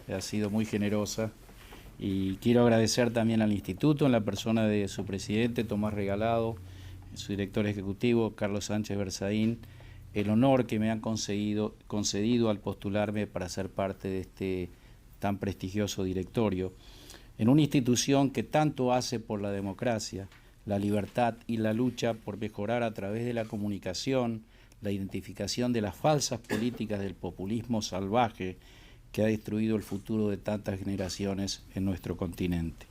ha sido muy generosa y quiero agradecer también al Instituto en la persona de su presidente Tomás Regalado, su director ejecutivo Carlos Sánchez Berzaín, el honor que me han concedido al postularme para ser parte de este tan prestigioso directorio, en una institución que tanto hace por la democracia, la libertad y la lucha por mejorar a través de la comunicación, la identificación de las falsas políticas del populismo salvaje que ha destruido el futuro de tantas generaciones en nuestro continente.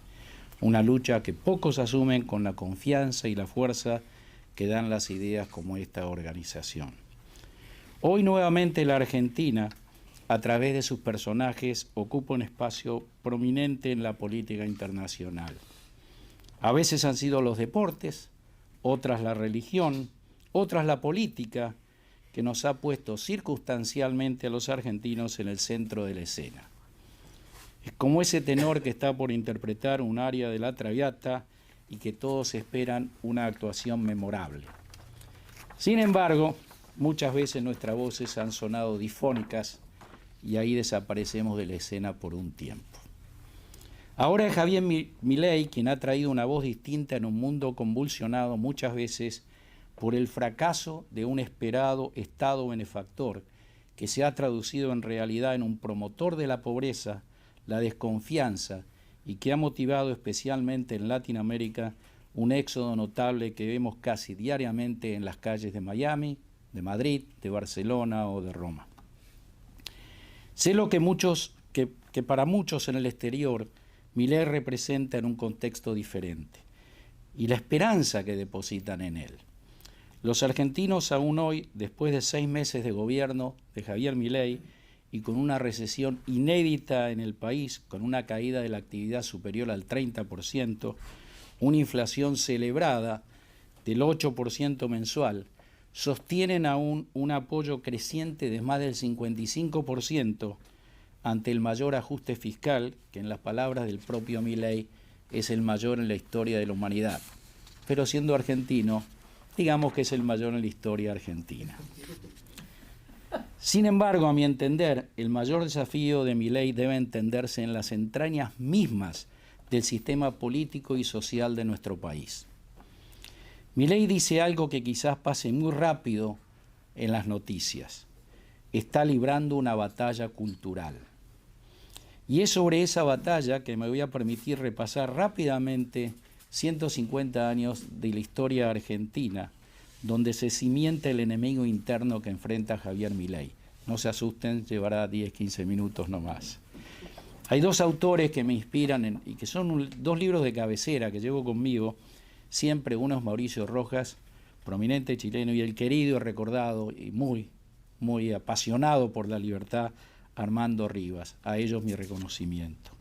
Una lucha que pocos asumen con la confianza y la fuerza que dan las ideas como esta organización. Hoy nuevamente la Argentina, a través de sus personajes, ocupa un espacio prominente en la política internacional. A veces han sido los deportes, otras la religión, otras la política, que nos ha puesto circunstancialmente a los argentinos en el centro de la escena. Es como ese tenor que está por interpretar un aria de la Traviata y que todos esperan una actuación memorable. Sin embargo, muchas veces nuestras voces han sonado difónicas y ahí desaparecemos de la escena por un tiempo. Ahora es Javier Milei quien ha traído una voz distinta en un mundo convulsionado muchas veces por el fracaso de un esperado Estado benefactor que se ha traducido en realidad en un promotor de la pobreza, la desconfianza y que ha motivado especialmente en Latinoamérica un éxodo notable que vemos casi diariamente en las calles de Miami, de Madrid, de Barcelona o de Roma. Sé lo que para muchos en el exterior Milei representa en un contexto diferente y la esperanza que depositan en él. Los argentinos aún hoy, después de 6 meses de gobierno de Javier Milei y con una recesión inédita en el país, con una caída de la actividad superior al 30%, una inflación celebrada del 8% mensual, sostienen aún un apoyo creciente de más del 55% ante el mayor ajuste fiscal, que en las palabras del propio Milei es el mayor en la historia de la humanidad. Pero siendo argentino, digamos que es el mayor en la historia argentina. Sin embargo, a mi entender, el mayor desafío de Milei debe entenderse en las entrañas mismas del sistema político y social de nuestro país. Milei dice algo que quizás pase muy rápido en las noticias. Está librando una batalla cultural. Y es sobre esa batalla que me voy a permitir repasar rápidamente 150 años de la historia argentina, donde se cimienta el enemigo interno que enfrenta Javier Milei. No se asusten, llevará 10, 15 minutos no más. Hay 2 autores que me inspiran y que son 2 libros de cabecera que llevo conmigo siempre. Uno es Mauricio Rojas, prominente chileno, y el querido, recordado y muy apasionado por la libertad, Armando Rivas. A ellos mi reconocimiento.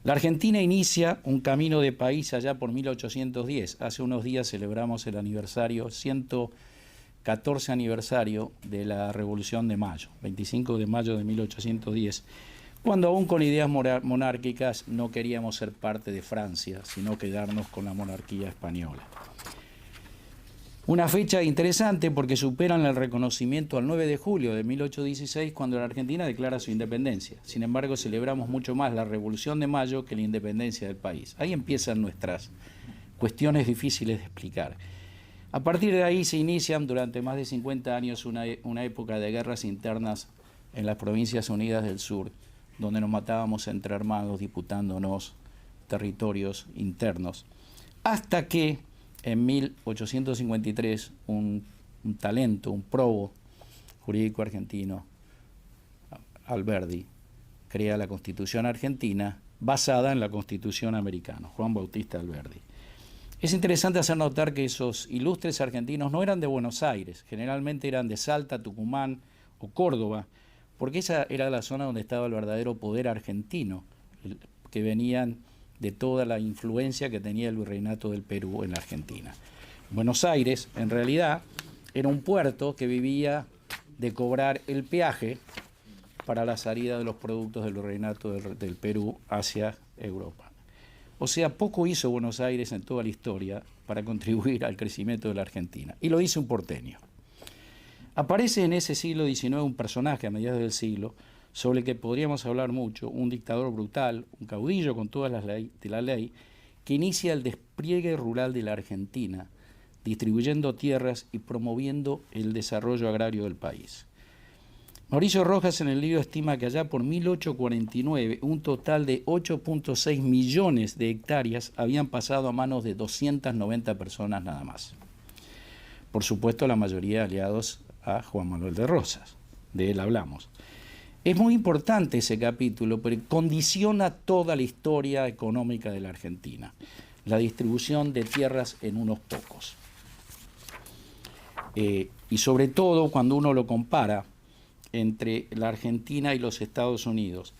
La Argentina inicia un camino de país allá por 1810. Hace unos días celebramos el aniversario, 114 aniversario de la Revolución de Mayo, 25 de mayo de 1810, cuando aún con ideas monárquicas no queríamos ser parte de Francia, sino quedarnos con la monarquía española. Una fecha interesante porque superan el reconocimiento al 9 de julio de 1816, cuando la Argentina declara su independencia. Sin embargo, celebramos mucho más la Revolución de Mayo que la independencia del país. Ahí empiezan nuestras cuestiones difíciles de explicar. A partir de ahí se inician durante más de 50 años una época de guerras internas en las Provincias Unidas del Sur, donde nos matábamos entre hermanos disputándonos territorios internos, hasta que en 1853 un talento, un probo jurídico argentino, Alberdi, crea la Constitución argentina basada en la Constitución americana, Juan Bautista Alberdi. Es interesante hacer notar que esos ilustres argentinos no eran de Buenos Aires, generalmente eran de Salta, Tucumán o Córdoba, porque esa era la zona donde estaba el verdadero poder argentino, que venían de toda la influencia que tenía el virreinato del Perú en la Argentina. Buenos Aires, en realidad, era un puerto que vivía de cobrar el peaje para la salida de los productos del virreinato del Perú hacia Europa. O sea, poco hizo Buenos Aires en toda la historia para contribuir al crecimiento de la Argentina. Y lo hizo un porteño. Aparece en ese siglo XIX un personaje a mediados del siglo, sobre el que podríamos hablar mucho, un dictador brutal, un caudillo con todas las leyes de la ley, que inicia el despliegue rural de la Argentina, distribuyendo tierras y promoviendo el desarrollo agrario del país. Mauricio Rojas en el libro estima que allá por 1849 un total de 8.6 millones de hectáreas habían pasado a manos de 290 personas nada más. Por supuesto, la mayoría aliados a Juan Manuel de Rosas, de él hablamos. Es muy importante ese capítulo porque condiciona toda la historia económica de la Argentina, la distribución de tierras en unos pocos. Y sobre todo cuando uno lo compara entre la Argentina y los Estados Unidos.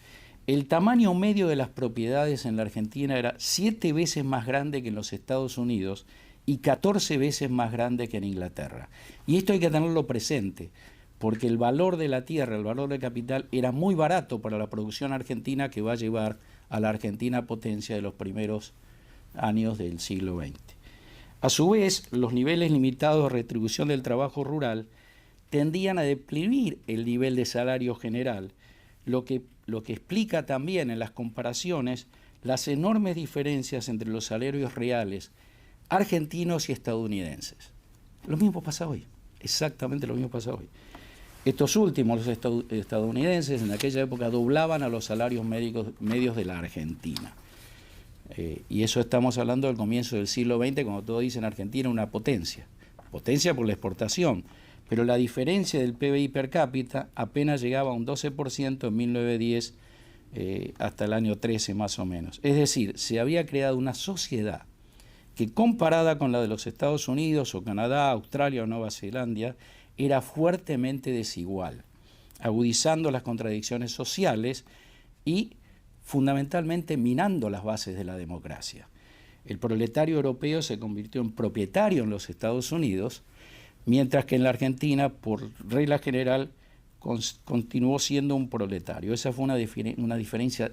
El tamaño medio de las propiedades en la Argentina era 7 veces más grande que en los Estados Unidos y 14 veces más grande que en Inglaterra. Y esto hay que tenerlo presente, porque el valor de la tierra, el valor del capital, era muy barato para la producción argentina que va a llevar a la Argentina potencia de los primeros años del siglo XX. A su vez, los niveles limitados de retribución del trabajo rural tendían a deprimir el nivel de salario general, lo que explica también en las comparaciones las enormes diferencias entre los salarios reales argentinos y estadounidenses. Lo mismo pasa hoy, exactamente lo mismo pasa hoy. Estos últimos, los estadounidenses, en aquella época doblaban a los salarios medios de la Argentina. Y eso estamos hablando del comienzo del siglo XX, cuando todos dicen Argentina una potencia por la exportación. Pero la diferencia del PBI per cápita apenas llegaba a un 12% en 1910 hasta el año 13 más o menos. Es decir, se había creado una sociedad que comparada con la de los Estados Unidos o Canadá, Australia o Nueva Zelanda, era fuertemente desigual, agudizando las contradicciones sociales y fundamentalmente minando las bases de la democracia. El proletario europeo se convirtió en propietario en los Estados Unidos, mientras que en la Argentina, por regla general, continuó siendo un proletario. Esa fue una diferencia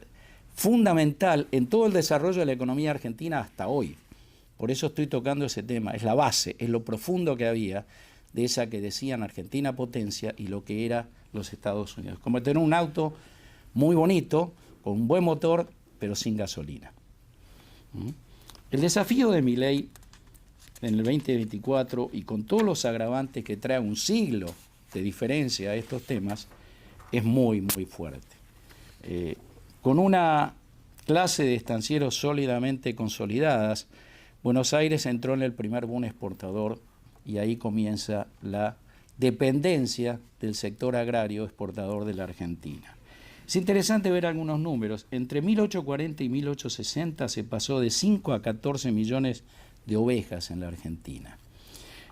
fundamental en todo el desarrollo de la economía argentina hasta hoy. Por eso estoy tocando ese tema. Es la base, es lo profundo que había de esa que decían Argentina potencia y lo que era los Estados Unidos. Como tener un auto muy bonito, con un buen motor, pero sin gasolina. El desafío de Milei en el 2024 y con todos los agravantes que trae un siglo de diferencia a estos temas, es muy, muy fuerte. Con una clase de estancieros sólidamente consolidadas, Buenos Aires entró en el primer boom exportador y ahí comienza la dependencia del sector agrario exportador de la Argentina. Es interesante ver algunos números. Entre 1840 y 1860 se pasó de 5 a 14 millones de ovejas en la Argentina.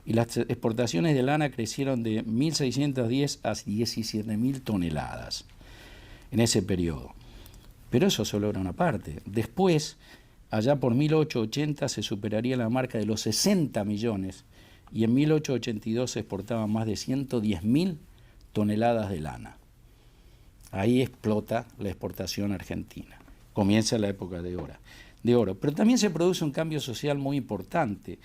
Y las exportaciones de lana crecieron de 1.610 a 17.000 toneladas en ese periodo. Pero eso solo era una parte. Después, allá por 1880 se superaría la marca de los 60 millones y en 1882 se exportaban más de 110.000 toneladas de lana. Ahí explota la exportación argentina. Comienza la época de oro. Pero también se produce un cambio social muy importante,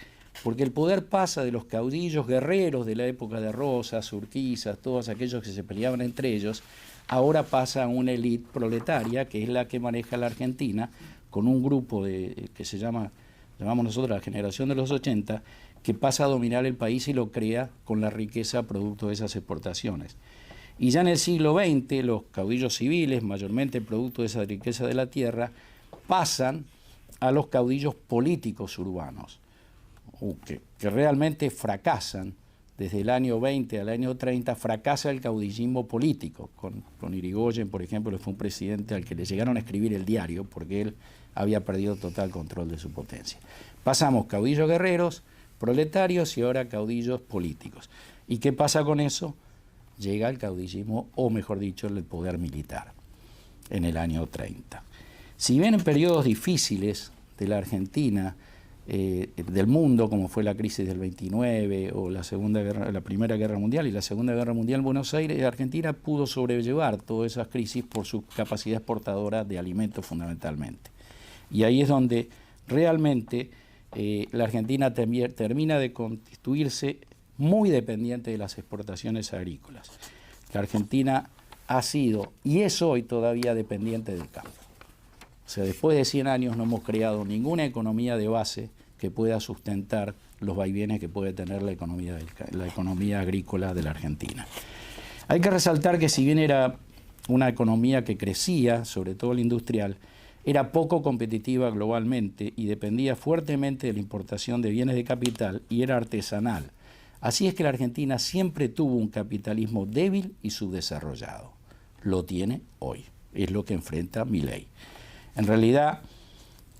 porque el poder pasa de los caudillos guerreros de la época de Rosas, Urquiza, todos aquellos que se peleaban entre ellos, ahora pasa a una élite proletaria, que es la que maneja la Argentina, con un grupo que llamamos nosotros la generación de los 80, que pasa a dominar el país y lo crea con la riqueza producto de esas exportaciones. Y ya en el siglo XX, los caudillos civiles, mayormente producto de esa riqueza de la tierra, pasan a los caudillos políticos urbanos, que realmente fracasan. Desde el año 20 al año 30 fracasa el caudillismo político. Con Irigoyen, por ejemplo, fue un presidente al que le llegaron a escribir el diario porque él había perdido total control de su potencia. Pasamos caudillos guerreros, proletarios y ahora caudillos políticos. ¿Y qué pasa con eso? Llega el caudillismo, o mejor dicho, el poder militar, en el año 30. Si bien en periodos difíciles de la Argentina, del mundo, como fue la crisis del 29 o la Primera Guerra Mundial y la Segunda Guerra Mundial en Buenos Aires, Argentina pudo sobrellevar todas esas crisis por su capacidad exportadora de alimentos fundamentalmente. Y ahí es donde realmente la Argentina termina de constituirse muy dependiente de las exportaciones agrícolas. La Argentina ha sido y es hoy todavía dependiente del campo. O sea, después de 100 años no hemos creado ninguna economía de base que pueda sustentar los vaivenes que puede tener la economía agrícola de la Argentina. Hay que resaltar que si bien era una economía que crecía, sobre todo la industrial, era poco competitiva globalmente y dependía fuertemente de la importación de bienes de capital y era artesanal. Así es que la Argentina siempre tuvo un capitalismo débil y subdesarrollado. Lo tiene hoy, es lo que enfrenta Milei. En realidad,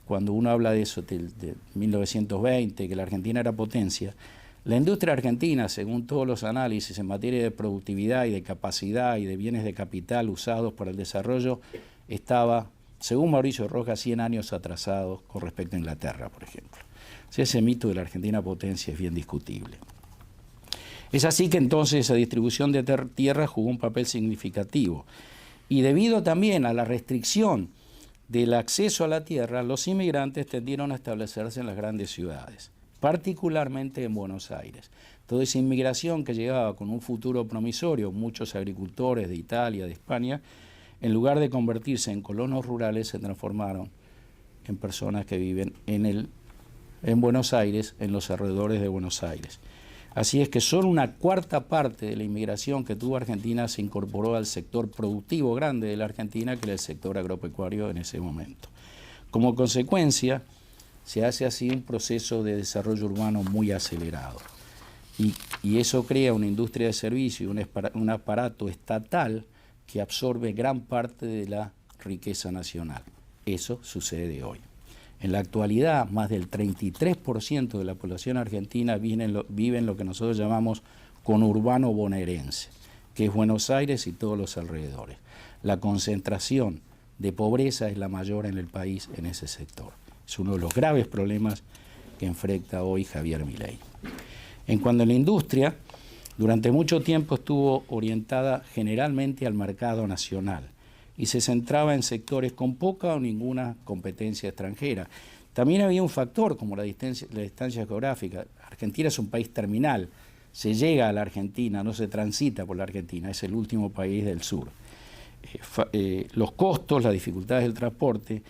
cuando uno habla de eso, de 1920, que la Argentina era potencia, la industria argentina, según todos los análisis en materia de productividad y de capacidad y de bienes de capital usados para el desarrollo, estaba, según Mauricio Rojas, 100 años atrasados con respecto a Inglaterra, por ejemplo. O sea, ese mito de la Argentina potencia es bien discutible. Es así que entonces esa distribución de tierra jugó un papel significativo. Y debido también a la restricción del acceso a la tierra, los inmigrantes tendieron a establecerse en las grandes ciudades, particularmente en Buenos Aires. Toda esa inmigración que llegaba con un futuro promisorio, muchos agricultores de Italia, de España, en lugar de convertirse en colonos rurales, se transformaron en personas que viven en Buenos Aires, en los alrededores de Buenos Aires. Así es que solo una cuarta parte de la inmigración que tuvo Argentina se incorporó al sector productivo grande de la Argentina, que era el sector agropecuario en ese momento. Como consecuencia, se hace así un proceso de desarrollo urbano muy acelerado. Y eso crea una industria de servicio y un aparato estatal que absorbe gran parte de la riqueza nacional. Eso sucede hoy. En la actualidad, más del 33% de la población argentina vive en lo que nosotros llamamos conurbano bonaerense, que es Buenos Aires y todos los alrededores. La concentración de pobreza es la mayor en el país en ese sector. Es uno de los graves problemas que enfrenta hoy Javier Milei. En cuanto a la industria, durante mucho tiempo estuvo orientada generalmente al mercado nacional y se centraba en sectores con poca o ninguna competencia extranjera. También había un factor como la distancia geográfica. Argentina es un país terminal, se llega a la Argentina, no se transita por la Argentina, es el último país del sur. Los costos, las dificultades del transporte,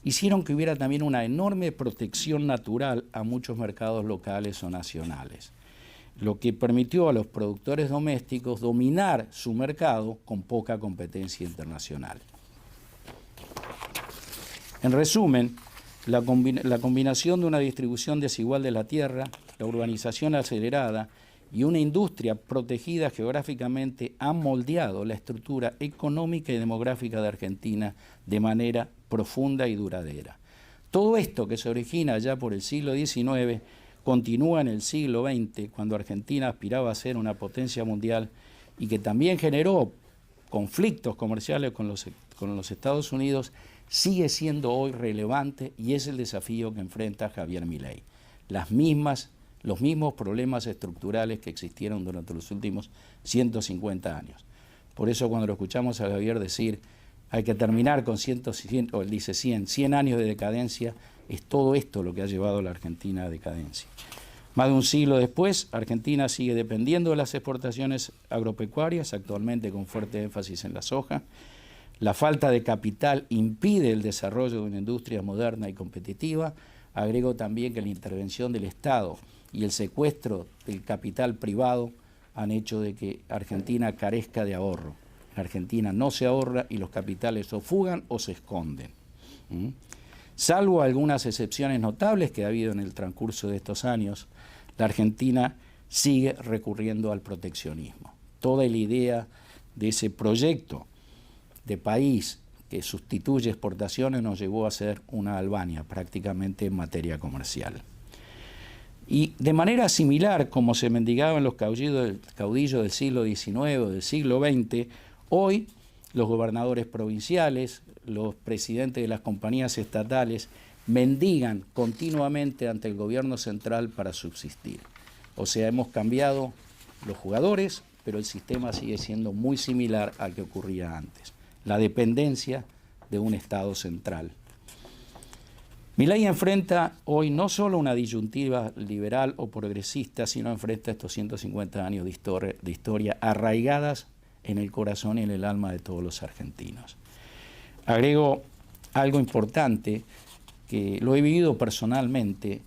hicieron que hubiera también una enorme protección natural a muchos mercados locales o nacionales, lo que permitió a los productores domésticos dominar su mercado con poca competencia internacional. En resumen, la combinación de una distribución desigual de la tierra, la urbanización acelerada y una industria protegida geográficamente han moldeado la estructura económica y demográfica de Argentina de manera profunda y duradera. Todo esto, que se origina ya por el siglo XIX, continúa en el siglo XX, cuando Argentina aspiraba a ser una potencia mundial y que también generó conflictos comerciales con los Estados Unidos, sigue siendo hoy relevante y es el desafío que enfrenta Javier Milei. Los mismos problemas estructurales que existieron durante los últimos 150 años. Por eso cuando lo escuchamos a Javier decir hay que terminar con 100 años de decadencia, es todo esto lo que ha llevado a la Argentina a decadencia. Más de un siglo después, Argentina sigue dependiendo de las exportaciones agropecuarias, actualmente con fuerte énfasis en la soja. La falta de capital impide el desarrollo de una industria moderna y competitiva. Agrego también que la intervención del Estado y el secuestro del capital privado han hecho de que Argentina carezca de ahorro. En Argentina no se ahorra y los capitales o fugan o se esconden. Salvo algunas excepciones notables que ha habido en el transcurso de estos años, la Argentina sigue recurriendo al proteccionismo. Toda la idea de ese proyecto de país que sustituye exportaciones nos llevó a ser una Albania prácticamente en materia comercial. Y de manera similar, como se mendigaban los caudillos del siglo XIX o del siglo XX, hoy los gobernadores provinciales, los presidentes de las compañías estatales, mendigan continuamente ante el gobierno central para subsistir. O sea, hemos cambiado los jugadores, pero el sistema sigue siendo muy similar al que ocurría antes. La dependencia de un Estado central. Milei enfrenta hoy no solo una disyuntiva liberal o progresista, sino enfrenta estos 150 años de historia arraigadas en el corazón y en el alma de todos los argentinos. Agrego algo importante, que lo he vivido personalmente,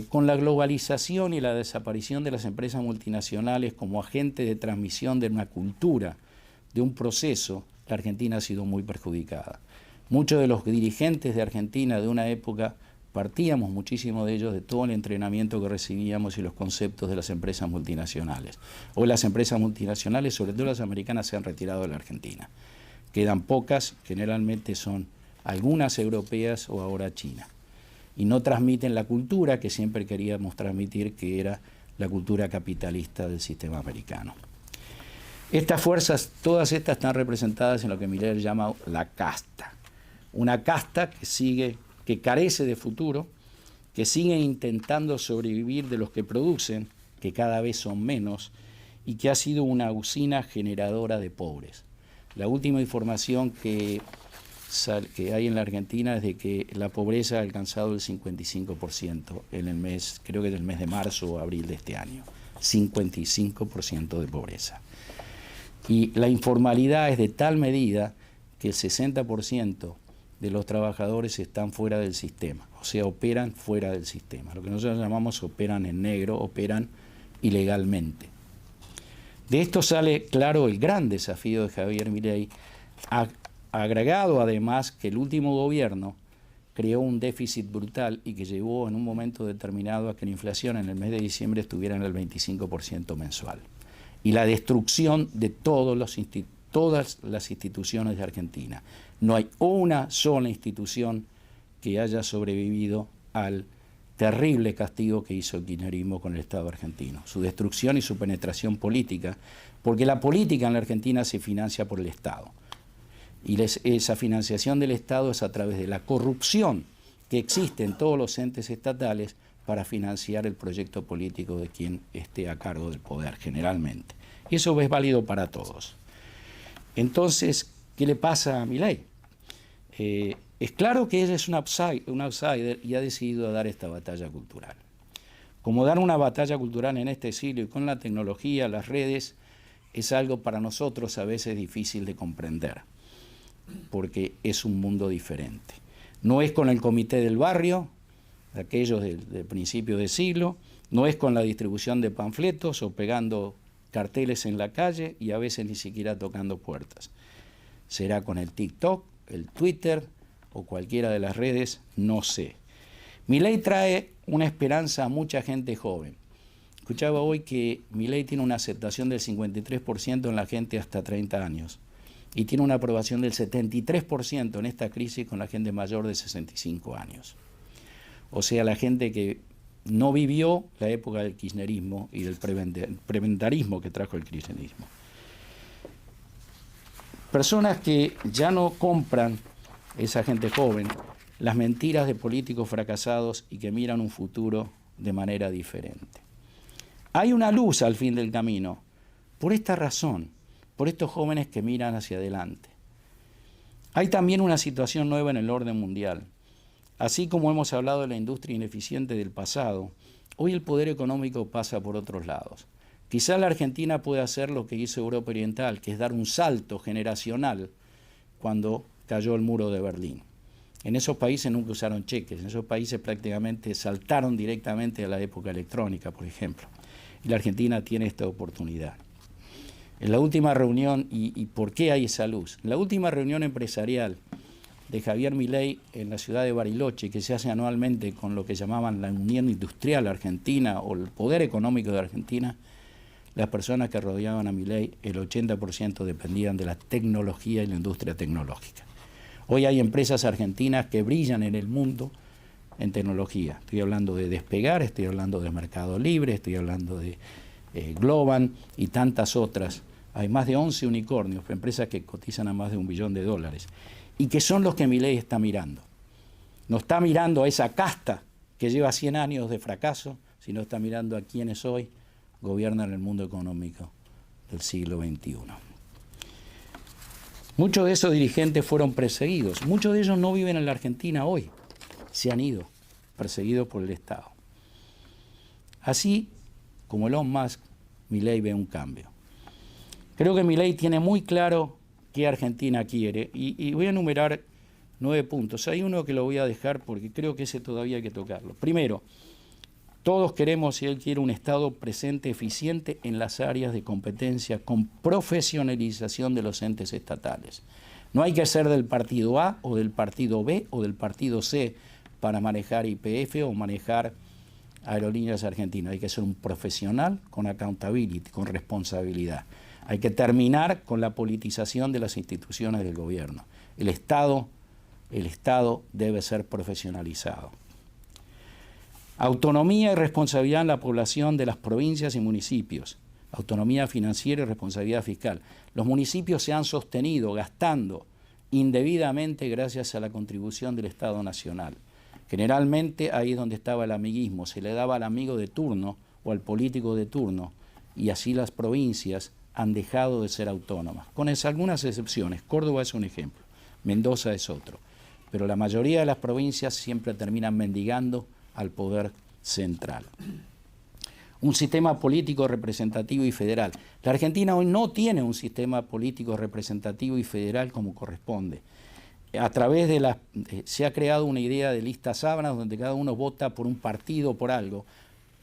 con la globalización y la desaparición de las empresas multinacionales como agentes de transmisión de una cultura, de un proceso, la Argentina ha sido muy perjudicada. Muchos de los dirigentes de Argentina de una época partíamos muchísimo de ellos de todo el entrenamiento que recibíamos y los conceptos de las empresas multinacionales. Hoy las empresas multinacionales, sobre todo las americanas, se han retirado de la Argentina. Quedan pocas, generalmente son algunas europeas o ahora China. Y no transmiten la cultura que siempre queríamos transmitir, que era la cultura capitalista del sistema americano. Estas fuerzas, todas estas están representadas en lo que Milei llama la casta. Una casta que carece de futuro, que sigue intentando sobrevivir de los que producen, que cada vez son menos, y que ha sido una usina generadora de pobres. La última información que hay en la Argentina es de que la pobreza ha alcanzado el 55% en el mes, creo que es el mes de marzo o abril de este año. 55% de pobreza. Y la informalidad es de tal medida que el 60% de los trabajadores están fuera del sistema, o sea, operan fuera del sistema. Lo que nosotros llamamos operan en negro, operan ilegalmente. De esto sale claro el gran desafío de Javier Milei, agregado además que el último gobierno creó un déficit brutal y que llevó en un momento determinado a que la inflación en el mes de diciembre estuviera en el 25% mensual. Y la destrucción de todas las instituciones de Argentina. No hay una sola institución que haya sobrevivido al terrible castigo que hizo el kirchnerismo con el Estado argentino. Su destrucción y su penetración política, porque la política en la Argentina se financia por el Estado. Y esa financiación del Estado es a través de la corrupción que existe en todos los entes estatales para financiar el proyecto político de quien esté a cargo del poder, generalmente. Y eso es válido para todos. Entonces, ¿qué le pasa a Milei? Es claro que ella es un outsider y ha decidido dar esta batalla cultural. Como dar una batalla cultural en este siglo y con la tecnología, las redes, es algo para nosotros a veces difícil de comprender, porque es un mundo diferente. No es con el comité del barrio, de aquellos del principio de siglo, no es con la distribución de panfletos o pegando carteles en la calle y a veces ni siquiera tocando puertas. Será con el TikTok, el Twitter o cualquiera de las redes, no sé. Milei trae una esperanza a mucha gente joven. Escuchaba hoy que Milei tiene una aceptación del 53% en la gente hasta 30 años y tiene una aprobación del 73% en esta crisis con la gente mayor de 65 años. O sea, la gente que no vivió la época del kirchnerismo y del prebentarismo que trajo el kirchnerismo. Personas que ya no compran, esa gente joven, las mentiras de políticos fracasados y que miran un futuro de manera diferente. Hay una luz al fin del camino, por esta razón, por estos jóvenes que miran hacia adelante. Hay también una situación nueva en el orden mundial. Así como hemos hablado de la industria ineficiente del pasado, hoy el poder económico pasa por otros lados. Quizá la Argentina pueda hacer lo que hizo Europa Oriental, que es dar un salto generacional cuando cayó el muro de Berlín. En esos países nunca usaron cheques, en esos países prácticamente saltaron directamente a la época electrónica, por ejemplo. Y la Argentina tiene esta oportunidad. En la última reunión, ¿y por qué hay esa luz? En la última reunión empresarial de Javier Milei en la ciudad de Bariloche, que se hace anualmente con lo que llamaban la Unión Industrial Argentina o el Poder Económico de Argentina, las personas que rodeaban a Milei, el 80% dependían de la tecnología y la industria tecnológica. Hoy hay empresas argentinas que brillan en el mundo en tecnología. Estoy hablando de Despegar, estoy hablando de Mercado Libre, estoy hablando de Globan y tantas otras. Hay más de 11 unicornios, empresas que cotizan a más de $1 billón, y que son los que Milei está mirando. No está mirando a esa casta que lleva 100 años de fracaso, sino está mirando a quienes hoy gobiernan el mundo económico del siglo XXI. Muchos de esos dirigentes fueron perseguidos. Muchos de ellos no viven en la Argentina hoy. Se han ido, perseguidos por el Estado. Así como Elon Musk, Milei ve un cambio. Creo que Milei tiene muy claro qué Argentina quiere y voy a enumerar 9 puntos. Hay uno que lo voy a dejar porque creo que ese todavía hay que tocarlo. Primero, todos queremos, y él quiere, un Estado presente, eficiente en las áreas de competencia, con profesionalización de los entes estatales. No hay que ser del partido A o del partido B o del partido C para manejar YPF o manejar Aerolíneas Argentinas. Hay que ser un profesional con accountability, con responsabilidad. Hay que terminar con la politización de las instituciones del gobierno. El Estado debe ser profesionalizado. Autonomía y responsabilidad en la población de las provincias y municipios. Autonomía financiera y responsabilidad fiscal. Los municipios se han sostenido gastando indebidamente gracias a la contribución del Estado Nacional. Generalmente ahí es donde estaba el amiguismo, se le daba al amigo de turno o al político de turno, y así las provincias han dejado de ser autónomas, con algunas excepciones. Córdoba es un ejemplo, Mendoza es otro, pero la mayoría de las provincias siempre terminan mendigando al poder central. Un sistema político representativo y federal. La Argentina hoy no tiene un sistema político representativo y federal como corresponde. A través de se ha creado una idea de listas sábanas donde cada uno vota por un partido o por algo.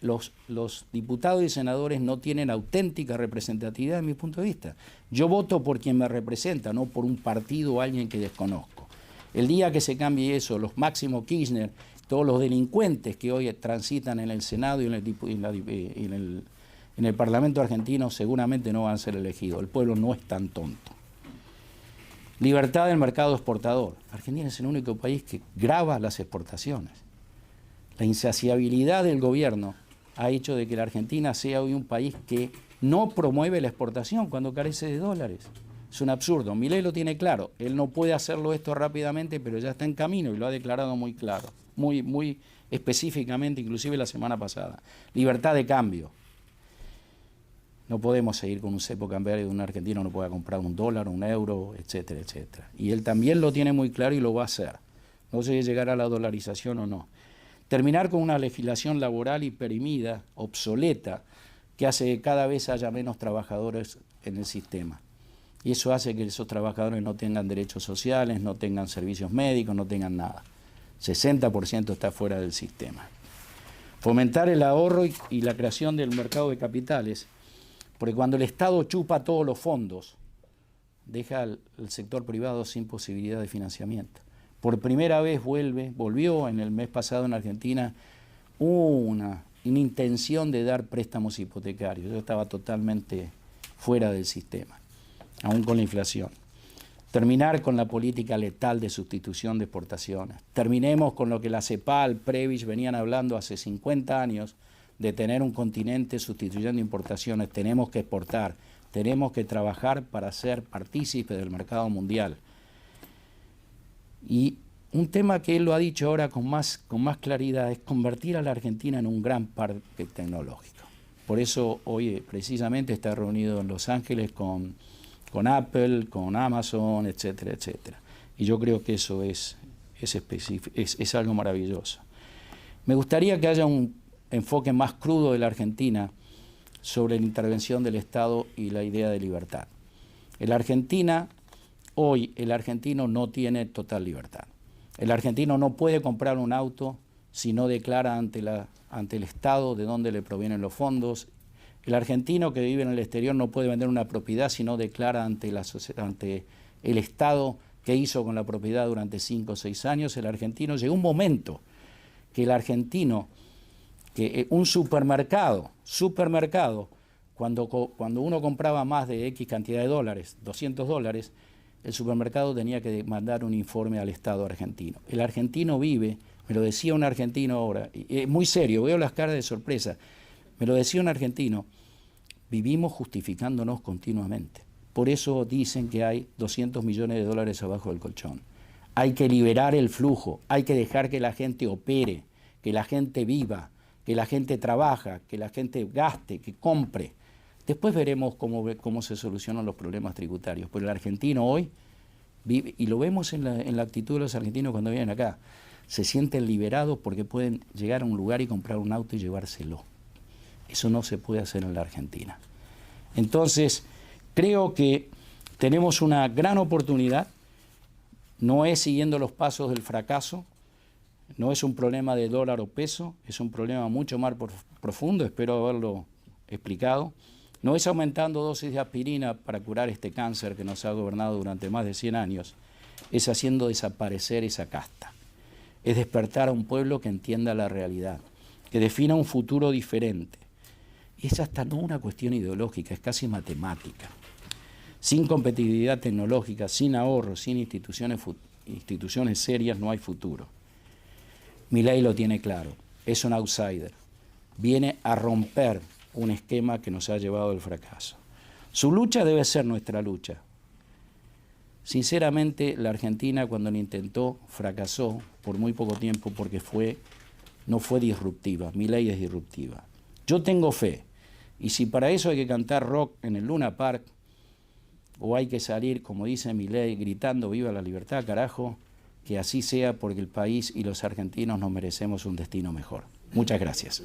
Los diputados y senadores no tienen auténtica representatividad desde mi punto de vista. Yo voto por quien me representa, no por un partido o alguien que desconozco. El día que se cambie eso, los Máximo Kirchner, todos los delincuentes que hoy transitan en el Senado y en el Parlamento argentino seguramente no van a ser elegidos. El pueblo no es tan tonto. Libertad del mercado exportador. Argentina es el único país que grava las exportaciones. La insaciabilidad del gobierno ha hecho de que la Argentina sea hoy un país que no promueve la exportación cuando carece de dólares. Es un absurdo. Milei lo tiene claro. Él no puede hacerlo esto rápidamente, pero ya está en camino y lo ha declarado muy claro, muy específicamente, inclusive la semana pasada. Libertad de cambio. No podemos seguir con un cepo cambiario de un argentino no pueda comprar un dólar, un euro, etcétera, etcétera. Y él también lo tiene muy claro y lo va a hacer. No sé si llegará a la dolarización o no. Terminar con una legislación laboral hiperimida, obsoleta, que hace que cada vez haya menos trabajadores en el sistema. Y eso hace que esos trabajadores no tengan derechos sociales, no tengan servicios médicos, no tengan nada. 60% está fuera del sistema. Fomentar el ahorro y la creación del mercado de capitales, porque cuando el Estado chupa todos los fondos, deja al sector privado sin posibilidad de financiamiento. Por primera vez volvió en el mes pasado en Argentina una intención de dar préstamos hipotecarios. Yo estaba totalmente fuera del sistema, aún con la inflación. Terminar con la política letal de sustitución de exportaciones. Terminemos con lo que la CEPAL, Previs venían hablando hace 50 años, de tener un continente sustituyendo importaciones. Tenemos que exportar, tenemos que trabajar para ser partícipes del mercado mundial. Y un tema que él lo ha dicho ahora con más claridad es convertir a la Argentina en un gran parque tecnológico. Por eso hoy precisamente está reunido en Los Ángeles con Apple, con Amazon, etcétera, etcétera. Y yo creo que eso es algo maravilloso. Me gustaría que haya un enfoque más crudo de la Argentina sobre la intervención del Estado y la idea de libertad. Hoy el argentino no tiene total libertad. El argentino no puede comprar un auto si no declara ante el Estado de dónde le provienen los fondos. El argentino que vive en el exterior no puede vender una propiedad si no declara ante el Estado qué hizo con la propiedad durante 5 o 6 años. Llegó un momento que un supermercado, cuando uno compraba más de X cantidad de dólares, $200, el supermercado tenía que mandar un informe al Estado argentino. El argentino vive, me lo decía un argentino ahora, y muy serio, veo las caras de sorpresa, me lo decía un argentino, vivimos justificándonos continuamente. Por eso dicen que hay $200 millones abajo del colchón. Hay que liberar el flujo, hay que dejar que la gente opere, que la gente viva, que la gente trabaja, que la gente gaste, que compre. Después veremos cómo se solucionan los problemas tributarios. Pero el argentino hoy vive, y lo vemos en la actitud de los argentinos cuando vienen acá, se sienten liberados porque pueden llegar a un lugar y comprar un auto y llevárselo. Eso no se puede hacer en la Argentina. Entonces, Creo que tenemos una gran oportunidad, no es siguiendo los pasos del fracaso, no es un problema de dólar o peso, es un problema mucho más profundo, espero haberlo explicado. No es aumentando dosis de aspirina para curar este cáncer que nos ha gobernado durante más de 100 años, es haciendo desaparecer esa casta. Es despertar a un pueblo que entienda la realidad, que defina un futuro diferente. Y es hasta no una cuestión ideológica, es casi matemática. Sin competitividad tecnológica, sin ahorro, sin instituciones serias, no hay futuro. Milei lo tiene claro, es un outsider. Viene a romper un esquema que nos ha llevado al fracaso. Su lucha debe ser nuestra lucha. Sinceramente, la Argentina cuando lo intentó fracasó por muy poco tiempo porque no fue disruptiva. Milei es disruptiva. Yo tengo fe. Y si para eso hay que cantar rock en el Luna Park, o hay que salir, como dice Milei, gritando viva la libertad, carajo, que así sea porque el país y los argentinos nos merecemos un destino mejor. Muchas gracias.